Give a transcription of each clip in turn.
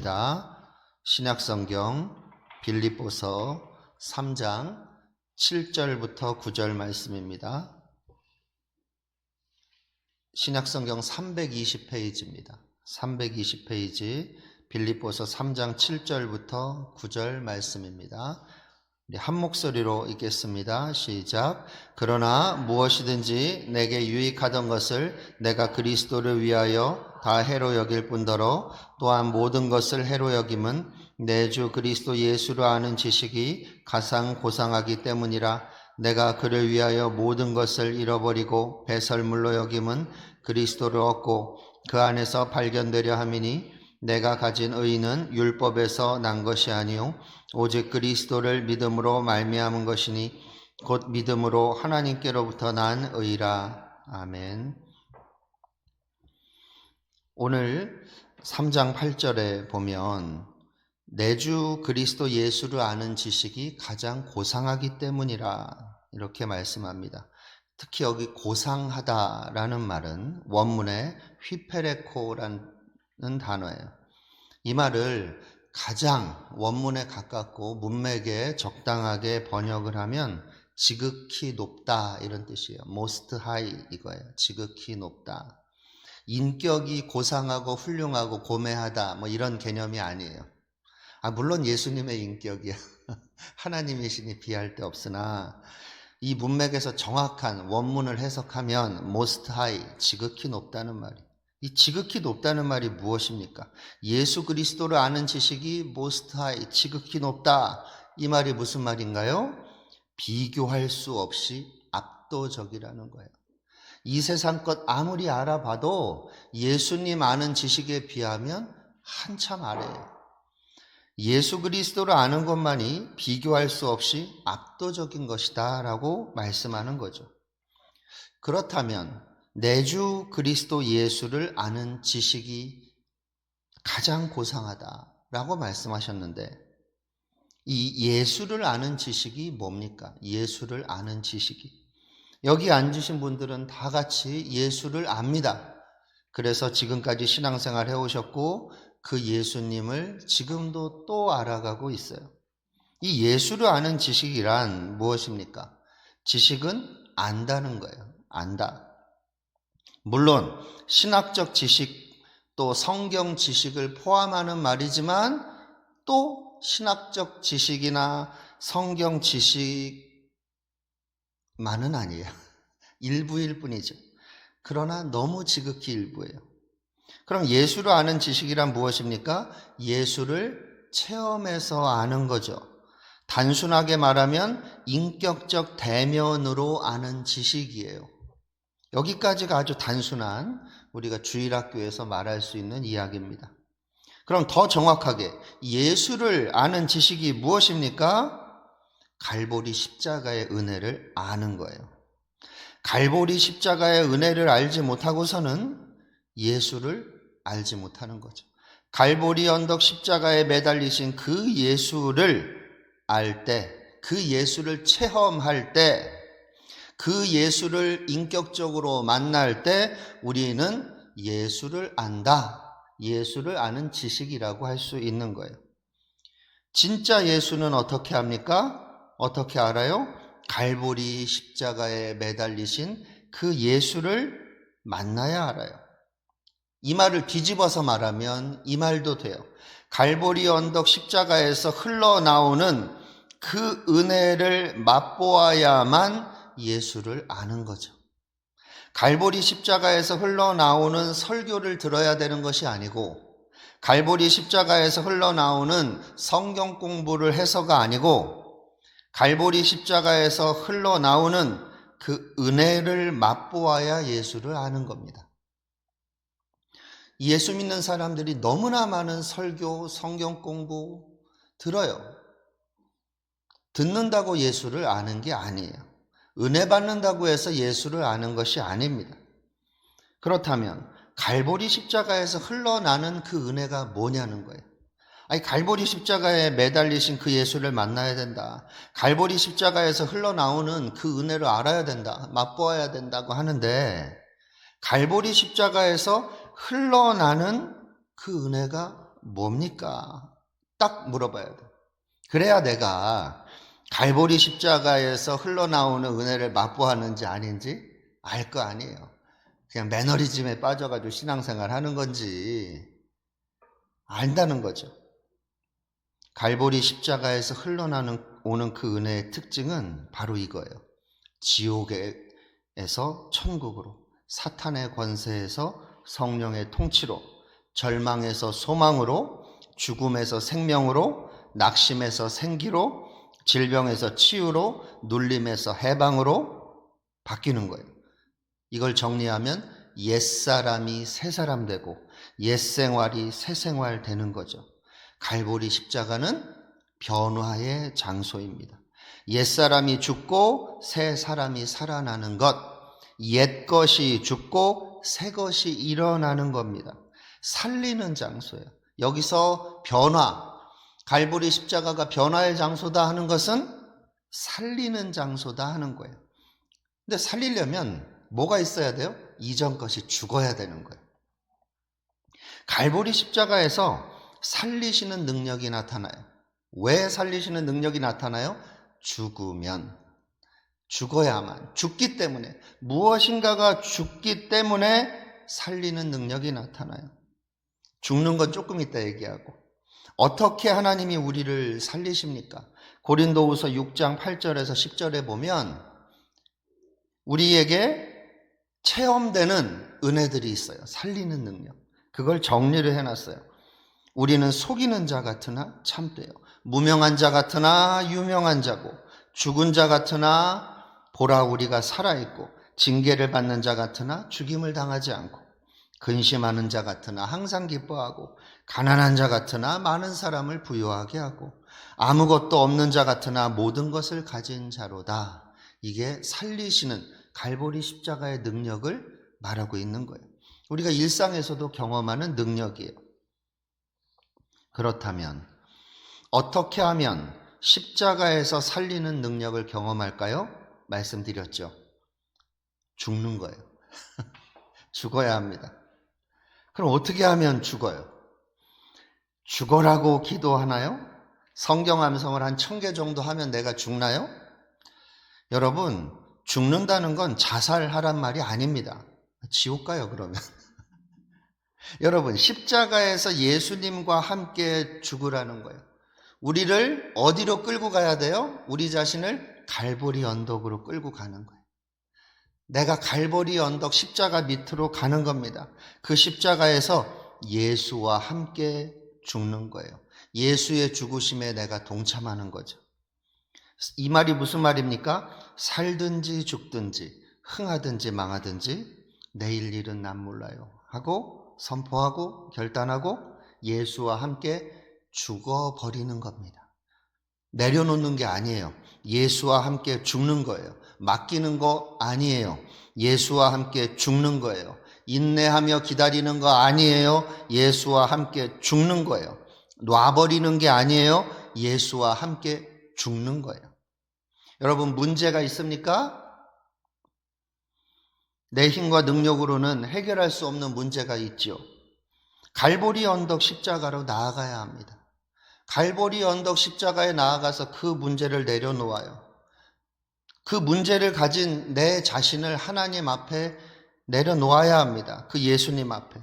보겠습니다. 신약성경 빌립보서 3장 7절부터 9절 말씀입니다. 신약성경 320페이지입니다. 320페이지 빌립보서 3장 7절부터 9절 말씀입니다. 한 목소리로 읽겠습니다. 시작. 그러나 무엇이든지 내게 유익하던 것을 내가 그리스도를 위하여 다 해로 여길 뿐더러 또한 모든 것을 해로 여김은 내 주 그리스도 예수를 아는 지식이 가장 고상하기 때문이라. 내가 그를 위하여 모든 것을 잃어버리고 배설물로 여김은 그리스도를 얻고 그 안에서 발견되려 함이니 내가 가진 의는 율법에서 난 것이 아니요 오직 그리스도를 믿음으로 말미암은 것이니 곧 믿음으로 하나님께로부터 난 의라. 아멘. 오늘 3장 8절에 보면 내 주 그리스도 예수를 아는 지식이 가장 고상하기 때문이라 이렇게 말씀합니다. 특히 여기 고상하다라는 말은 원문에 휘페레코라는 단어예요. 이 말을 가장 원문에 가깝고 문맥에 적당하게 번역을 하면 지극히 높다 이런 뜻이에요. most high 이거예요. 지극히 높다. 인격이 고상하고 훌륭하고 고매하다 뭐 이런 개념이 아니에요. 물론 예수님의 인격이야. 하나님이시니 비할 데 없으나 이 문맥에서 정확한 원문을 해석하면 most high 지극히 높다는 말이에요. 이 지극히 높다는 말이 무엇입니까? 예수 그리스도를 아는 지식이 most high 지극히 높다. 이 말이 무슨 말인가요? 비교할 수 없이 압도적이라는 거예요. 이 세상 것 아무리 알아봐도 예수님 아는 지식에 비하면 한참 아래예요. 예수 그리스도를 아는 것만이 비교할 수 없이 압도적인 것이다 라고 말씀하는 거죠. 그렇다면 내 주 그리스도 예수를 아는 지식이 가장 고상하다라고 말씀하셨는데 이 예수를 아는 지식이 뭡니까? 예수를 아는 지식이. 여기 앉으신 분들은 다 같이 예수를 압니다. 그래서 지금까지 신앙생활 해오셨고 그 예수님을 지금도 또 알아가고 있어요. 이 예수를 아는 지식이란 무엇입니까? 지식은 안다는 거예요. 안다. 물론 신학적 지식 또 성경 지식을 포함하는 말이지만 또 신학적 지식이나 성경 지식만은 아니에요. 일부일 뿐이죠. 그러나 너무 지극히 일부예요. 그럼 예수를 아는 지식이란 무엇입니까? 예수를 체험해서 아는 거죠. 단순하게 말하면 인격적 대면으로 아는 지식이에요. 여기까지가 아주 단순한 우리가 주일학교에서 말할 수 있는 이야기입니다. 그럼 더 정확하게 예수를 아는 지식이 무엇입니까? 갈보리 십자가의 은혜를 아는 거예요. 갈보리 십자가의 은혜를 알지 못하고서는 예수를 알지 못하는 거죠. 갈보리 언덕 십자가에 매달리신 그 예수를 알 때, 그 예수를 체험할 때, 그 예수를 인격적으로 만날 때 우리는 예수를 안다. 예수를 아는 지식이라고 할 수 있는 거예요. 진짜 예수는 어떻게 합니까? 어떻게 알아요? 갈보리 십자가에 매달리신 그 예수를 만나야 알아요. 이 말을 뒤집어서 말하면 이 말도 돼요. 갈보리 언덕 십자가에서 흘러나오는 그 은혜를 맛보아야만 예수를 아는 거죠. 갈보리 십자가에서 흘러나오는 설교를 들어야 되는 것이 아니고 갈보리 십자가에서 흘러나오는 성경 공부를 해서가 아니고 갈보리 십자가에서 흘러나오는 그 은혜를 맛보아야 예수를 아는 겁니다. 예수 믿는 사람들이 너무나 많은 설교, 성경 공부 들어요. 듣는다고 예수를 아는 게 아니에요. 은혜 받는다고 해서 예수를 아는 것이 아닙니다. 그렇다면 갈보리 십자가에서 흘러나는 그 은혜가 뭐냐는 거예요. 갈보리 십자가에 매달리신 그 예수를 만나야 된다. 갈보리 십자가에서 흘러나오는 그 은혜를 알아야 된다. 맛보아야 된다고 하는데 갈보리 십자가에서 흘러나는 그 은혜가 뭡니까? 딱 물어봐야 돼. 그래야 내가 갈보리 십자가에서 흘러나오는 은혜를 맛보았는지 아닌지 알 거 아니에요. 그냥 매너리즘에 빠져가지고 신앙생활 하는 건지 안다는 거죠. 갈보리 십자가에서 흘러나오는 그 은혜의 특징은 바로 이거예요. 지옥에서 천국으로, 사탄의 권세에서 성령의 통치로, 절망에서 소망으로, 죽음에서 생명으로, 낙심에서 생기로, 질병에서 치유로, 눌림에서 해방으로 바뀌는 거예요. 이걸 정리하면 옛사람이 새사람 되고 옛생활이 새생활 되는 거죠. 갈보리 십자가는 변화의 장소입니다. 옛사람이 죽고 새사람이 살아나는 것, 옛것이 죽고 새것이 일어나는 겁니다. 살리는 장소예요. 여기서 변화, 갈보리 십자가가 변화의 장소다 하는 것은 살리는 장소다 하는 거예요. 근데 살리려면 뭐가 있어야 돼요? 이전 것이 죽어야 되는 거예요. 갈보리 십자가에서 살리시는 능력이 나타나요. 왜 살리시는 능력이 나타나요? 죽으면, 죽어야만, 죽기 때문에, 무엇인가가 죽기 때문에 살리는 능력이 나타나요. 죽는 건 조금 이따 얘기하고. 어떻게 하나님이 우리를 살리십니까? 고린도후서 6장 8절에서 10절에 보면 우리에게 체험되는 은혜들이 있어요. 살리는 능력. 그걸 정리를 해놨어요. 우리는 속이는 자 같으나 참되요. 무명한 자 같으나 유명한 자고, 죽은 자 같으나 보라 우리가 살아있고, 징계를 받는 자 같으나 죽임을 당하지 않고, 근심하는 자 같으나 항상 기뻐하고, 가난한 자 같으나 많은 사람을 부유하게 하고, 아무것도 없는 자 같으나 모든 것을 가진 자로다. 이게 살리시는 갈보리 십자가의 능력을 말하고 있는 거예요. 우리가 일상에서도 경험하는 능력이에요. 그렇다면 어떻게 하면 십자가에서 살리는 능력을 경험할까요? 말씀드렸죠. 죽는 거예요. 죽어야 합니다. 그럼 어떻게 하면 죽어요? 죽어라고 기도하나요? 성경 암송을 한 1000개 정도 하면 내가 죽나요? 여러분, 죽는다는 건 자살하란 말이 아닙니다. 지옥 가요, 그러면. 여러분, 십자가에서 예수님과 함께 죽으라는 거예요. 우리를 어디로 끌고 가야 돼요? 우리 자신을 갈보리 언덕으로 끌고 가는 거예요. 내가 갈보리 언덕 십자가 밑으로 가는 겁니다. 그 십자가에서 예수와 함께 죽는 거예요. 예수의 죽으심에 내가 동참하는 거죠. 이 말이 무슨 말입니까? 살든지 죽든지 흥하든지 망하든지 내일 일은 난 몰라요 하고 선포하고 결단하고 예수와 함께 죽어버리는 겁니다. 내려놓는 게 아니에요. 예수와 함께 죽는 거예요. 맡기는 거 아니에요. 예수와 함께 죽는 거예요. 인내하며 기다리는 거 아니에요. 예수와 함께 죽는 거예요. 놔버리는 게 아니에요. 예수와 함께 죽는 거예요. 여러분, 문제가 있습니까? 내 힘과 능력으로는 해결할 수 없는 문제가 있죠. 갈보리 언덕 십자가로 나아가야 합니다. 갈보리 언덕 십자가에 나아가서 그 문제를 내려놓아요. 그 문제를 가진 내 자신을 하나님 앞에 내려놓아야 합니다. 그 예수님 앞에.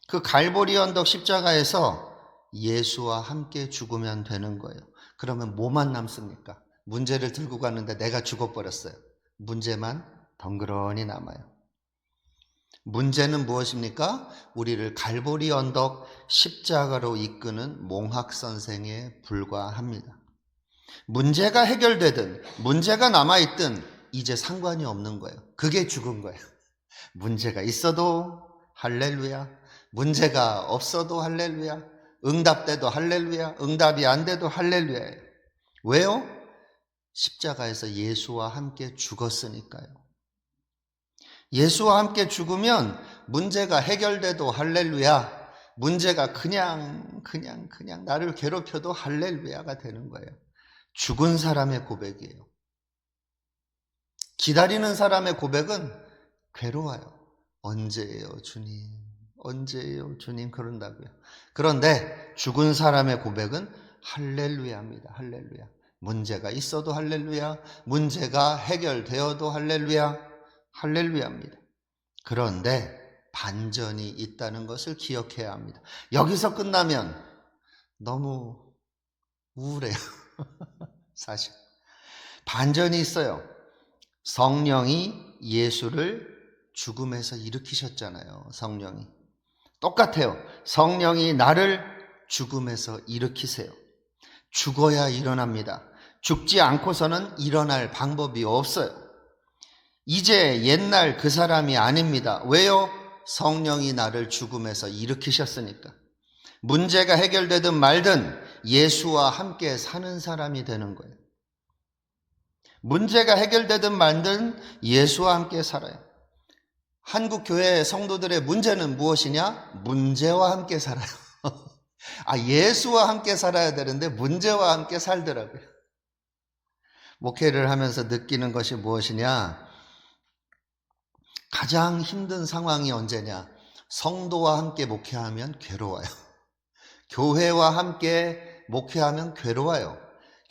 그 갈보리 언덕 십자가에서 예수와 함께 죽으면 되는 거예요. 그러면 뭐만 남습니까? 문제를 들고 가는데 내가 죽어버렸어요. 문제만 덩그러니 남아요. 문제는 무엇입니까? 우리를 갈보리 언덕 십자가로 이끄는 몽학선생에 불과합니다. 문제가 해결되든 문제가 남아있든 이제 상관이 없는 거예요. 그게 죽은 거예요. 문제가 있어도 할렐루야, 문제가 없어도 할렐루야, 응답돼도 할렐루야, 응답이 안 돼도 할렐루야예요. 왜요? 십자가에서 예수와 함께 죽었으니까요. 예수와 함께 죽으면 문제가 해결돼도 할렐루야, 문제가 그냥 나를 괴롭혀도 할렐루야가 되는 거예요. 죽은 사람의 고백이에요. 기다리는 사람의 고백은 괴로워요. 언제예요, 주님? 언제예요 주님 그런다고요. 그런데 죽은 사람의 고백은 할렐루야입니다. 할렐루야. 문제가 있어도 할렐루야, 문제가 해결되어도 할렐루야, 할렐루야입니다. 그런데 반전이 있다는 것을 기억해야 합니다. 여기서 끝나면 너무 우울해요. 사실 반전이 있어요. 성령이 예수를 죽음에서 일으키셨잖아요. 성령이 똑같아요. 성령이 나를 죽음에서 일으키세요. 죽어야 일어납니다. 죽지 않고서는 일어날 방법이 없어요. 이제 옛날 그 사람이 아닙니다. 왜요? 성령이 나를 죽음에서 일으키셨으니까. 문제가 해결되든 말든 예수와 함께 사는 사람이 되는 거예요. 문제가 해결되든 말든 예수와 함께 살아요. 한국 교회 성도들의 문제는 무엇이냐? 문제와 함께 살아요. 예수와 함께 살아야 되는데 문제와 함께 살더라고요. 목회를 하면서 느끼는 것이 무엇이냐? 가장 힘든 상황이 언제냐? 성도와 함께 목회하면 괴로워요. 교회와 함께 목회하면 괴로워요.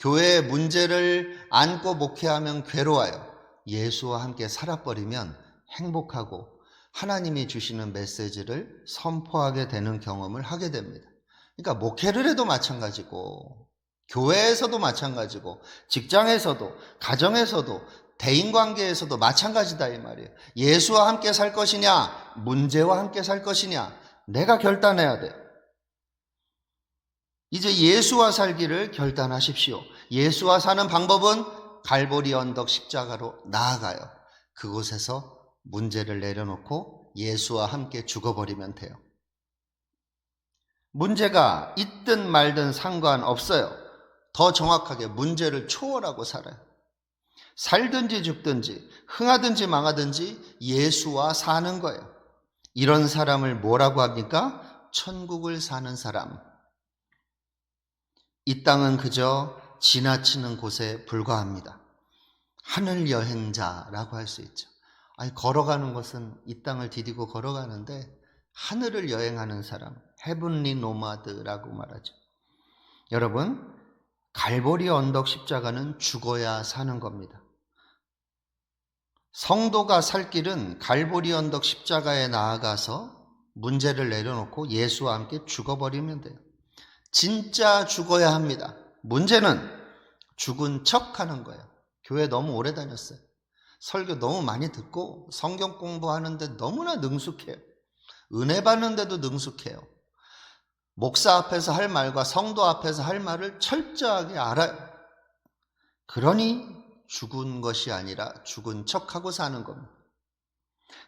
교회의 문제를 안고 목회하면 괴로워요. 예수와 함께 살아버리면 행복하고 하나님이 주시는 메시지를 선포하게 되는 경험을 하게 됩니다. 그러니까 목회를 해도 마찬가지고, 교회에서도 마찬가지고, 직장에서도, 가정에서도, 대인관계에서도 마찬가지다 이 말이에요. 예수와 함께 살 것이냐, 문제와 함께 살 것이냐, 내가 결단해야 돼요. 이제 예수와 살기를 결단하십시오. 예수와 사는 방법은 갈보리 언덕 십자가로 나아가요. 그곳에서 문제를 내려놓고 예수와 함께 죽어버리면 돼요. 문제가 있든 말든 상관없어요. 더 정확하게 문제를 초월하고 살아요. 살든지 죽든지 흥하든지 망하든지 예수와 사는 거예요. 이런 사람을 뭐라고 합니까? 천국을 사는 사람. 이 땅은 그저 지나치는 곳에 불과합니다. 하늘 여행자라고 할 수 있죠. 걸어가는 것은 이 땅을 디디고 걸어가는데 하늘을 여행하는 사람, 헤븐리 노마드라고 말하죠. 여러분, 갈보리 언덕 십자가는 죽어야 사는 겁니다. 성도가 살 길은 갈보리 언덕 십자가에 나아가서 문제를 내려놓고 예수와 함께 죽어버리면 돼요. 진짜 죽어야 합니다. 문제는 죽은 척 하는 거예요. 교회 너무 오래 다녔어요. 설교 너무 많이 듣고 성경 공부하는데 너무나 능숙해요. 은혜 받는데도 능숙해요. 목사 앞에서 할 말과 성도 앞에서 할 말을 철저하게 알아요. 그러니 죽은 것이 아니라 죽은 척하고 사는 겁니다.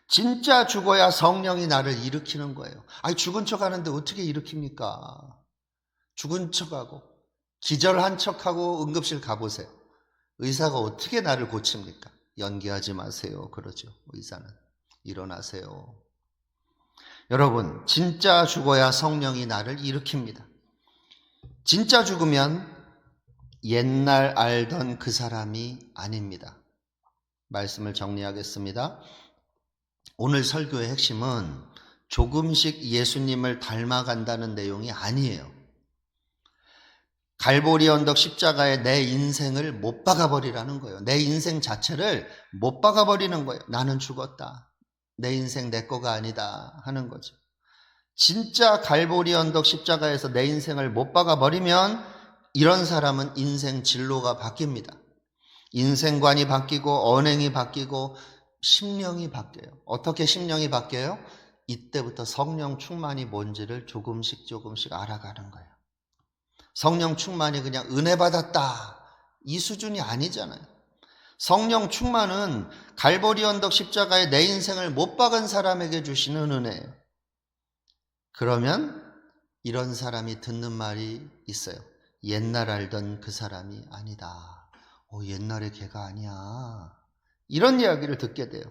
진짜 죽어야 성령이 나를 일으키는 거예요. 죽은 척 하는데 어떻게 일으킵니까? 죽은 척하고 기절한 척하고 응급실 가보세요. 의사가 어떻게 나를 고칩니까? 연기하지 마세요. 그러죠. 의사는. 일어나세요. 여러분, 진짜 죽어야 성령이 나를 일으킵니다. 진짜 죽으면 옛날 알던 그 사람이 아닙니다. 말씀을 정리하겠습니다. 오늘 설교의 핵심은 조금씩 예수님을 닮아간다는 내용이 아니에요. 갈보리 언덕 십자가에 내 인생을 못 박아버리라는 거예요. 내 인생 자체를 못 박아버리는 거예요. 나는 죽었다. 내 인생 내 거가 아니다 하는 거죠. 진짜 갈보리 언덕 십자가에서 내 인생을 못 박아버리면 이런 사람은 인생 진로가 바뀝니다. 인생관이 바뀌고 언행이 바뀌고 심령이 바뀌어요. 어떻게 심령이 바뀌어요? 이때부터 성령 충만이 뭔지를 조금씩 알아가는 거예요. 성령 충만이 그냥 은혜 받았다 이 수준이 아니잖아요. 성령 충만은 갈보리 언덕 십자가에 내 인생을 못 박은 사람에게 주시는 은혜예요. 그러면 이런 사람이 듣는 말이 있어요. 옛날 알던 그 사람이 아니다. 옛날에 걔가 아니야. 이런 이야기를 듣게 돼요.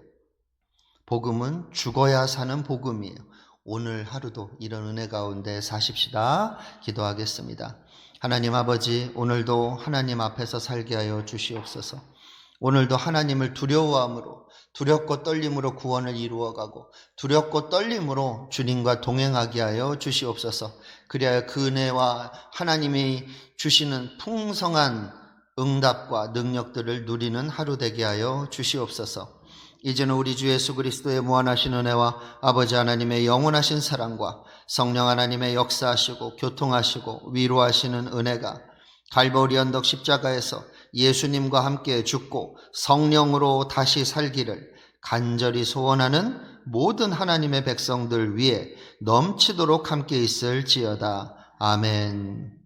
복음은 죽어야 사는 복음이에요. 오늘 하루도 이런 은혜 가운데 사십시다. 기도하겠습니다. 하나님 아버지, 오늘도 하나님 앞에서 살게 하여 주시옵소서. 오늘도 하나님을 두려워함으로 두렵고 떨림으로 구원을 이루어가고 두렵고 떨림으로 주님과 동행하게 하여 주시옵소서. 그리하여 그 은혜와 하나님이 주시는 풍성한 응답과 능력들을 누리는 하루 되게 하여 주시옵소서. 이제는 우리 주 예수 그리스도의 무한하신 은혜와 아버지 하나님의 영원하신 사랑과 성령 하나님의 역사하시고 교통하시고 위로하시는 은혜가 갈보리 언덕 십자가에서 예수님과 함께 죽고 성령으로 다시 살기를 간절히 소원하는 모든 하나님의 백성들 위에 넘치도록 함께 있을지어다. 아멘.